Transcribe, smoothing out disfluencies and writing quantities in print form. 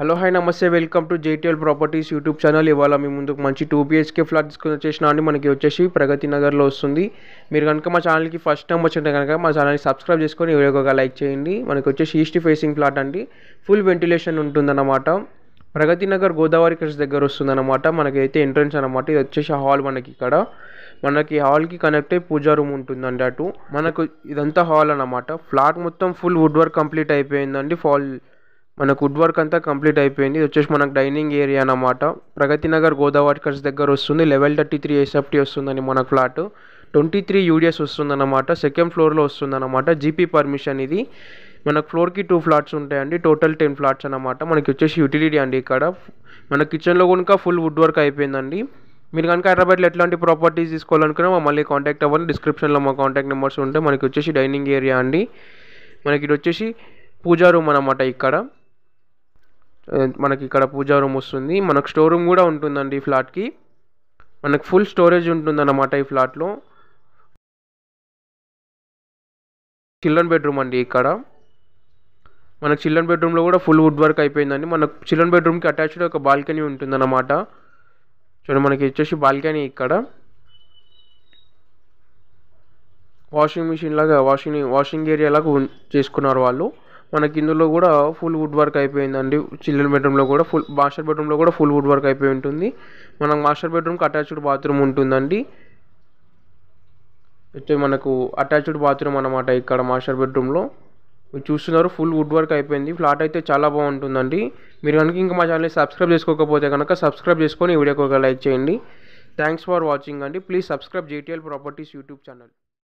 Hello hi నమస్తే welcome to JTL properties YouTube channel. ఇవాళ మీ ముందుకు మంచి 2 BHK ఫ్లాట్ తీసుకొని వచ్చేసిన అండి. మనకి వచ్చేసి ప్రగతి నగర్లో వస్తుంది. మీరు కనుక మా ఛానల్కి ఫస్ట్ టైం వచ్చింటే కనుక మా ఛానల్ని సబ్స్క్రైబ్ చేసుకొని వీడియోకి ఒక లైక్ చేయండి. మనకి వచ్చేసి ఈస్ట్ ఫేసింగ్ ఫ్లాట్ అండి. ఫుల్ వెంటిలేషన్ ఉంటుందన్నమాట. ప్రగతి నగర్ గోదావరి క్రాస్ దగ్గర వస్తుందన్నమాట. మనకైతే ఎంట్రన్స్ అనమాట. ఇది వచ్చేసి హాల్. మనకి హాల్కి కనెక్ట్ అయ్యి పూజా రూమ్ ఉంటుందండి. అటు మనకు ఇదంతా హాల్ అన్నమాట. ఫ్లాట్ మొత్తం ఫుల్ వుడ్ వర్క్ కంప్లీట్ అయిపోయిందండి. మనకు వుడ్ వర్క్ అంతా కంప్లీట్ అయిపోయింది. ఇది వచ్చేసి మనకు డైనింగ్ ఏరియా అన్నమాట. ప్రగతి నగర్ గోదావరి క్రాస్ దగ్గర వస్తుంది. లెవెల్ 33 SFT వస్తుందండి మన ఫ్లాట్. 23 UDS వస్తుందన్నమాట. సెకండ్ ఫ్లోర్లో వస్తుందన్నమాట. జీపీ పర్మిషన్ ఇది. మనకు ఫ్లోర్కి 2 ఫ్లాట్స్ ఉంటాయండి. టోటల్ 10 ఫ్లాట్స్ అన్నమాట. మనకి వచ్చేసి యూటిలిటీ అండి. ఇక్కడ మన కిచెన్లో కనుక ఫుల్ వుడ్ వర్క్ అయిపోయిందండి. మీరు కనుక హైదరాబాద్లో ఎట్లాంటి ప్రాపర్టీస్ తీసుకోవాలనుకున్నా మళ్ళీ కాంటాక్ట్ అవ్వండి. డిస్క్రిప్షన్లో మా కాంటాక్ట్ నెంబర్స్ ఉంటాయి. మనకి వచ్చేసి డైనింగ్ ఏరియా అండి. మనకి ఇది వచ్చేసి పూజా రూమ్ అన్నమాట. మనకి ఇక్కడ పూజా రూమ్ వస్తుంది. మనకు స్టోర్ రూమ్ కూడా ఉంటుందండి ఈ ఫ్లాట్కి. మనకు ఫుల్ స్టోరేజ్ ఉంటుందన్నమాట ఈ ఫ్లాట్లో. చిల్డ్రన్ బెడ్రూమ్ అండి. మనకు చిల్డ్రన్ బెడ్రూమ్లో కూడా ఫుల్ వుడ్ వర్క్ అయిపోయిందండి. మనకు చిల్డ్రన్ బెడ్రూమ్కి అటాచ్డ్ ఒక బాల్కనీ ఉంటుందన్నమాట. చూడండి, మనకి వచ్చేసి బాల్కనీ ఇక్కడ వాషింగ్ మిషన్ లాగా వాషింగ్ ఏరియా లాగా చేసుకున్నారు వాళ్ళు. మనకి ఇందులో కూడా ఫుల్ వుడ్ వర్క్ అయిపోయిందండి. చిల్డ్రన్ బెడ్రూమ్లో కూడా మాస్టర్ బెడ్రూమ్లో కూడా ఫుల్ వుడ్ వర్క్ అయిపోయి ఉంటుంది. మనకు మాస్టర్ బెడ్రూమ్కి అటాచ్డ్ బాత్రూమ్ ఉంటుందండి. అయితే మనకు అటాచ్డ్ బాత్రూమ్ అన్నమాట ఇక్కడ మాస్టర్ బెడ్రూమ్లో. మీరు చూస్తున్నారు ఫుల్ వుడ్ వర్క్ అయిపోయింది. ఫ్లాట్ అయితే చాలా బాగుంటుందండి. మీరు కనుక ఇంకా మా ఛానల్ని సబ్స్క్రైబ్ చేసుకోకపోతే కనుక సబ్స్క్రైబ్ చేసుకొని వీడియోకి ఒక లైక్ చేయండి. థ్యాంక్స్ ఫర్ వాచింగ్ అండి. Please subscribe JTL properties YouTube channel.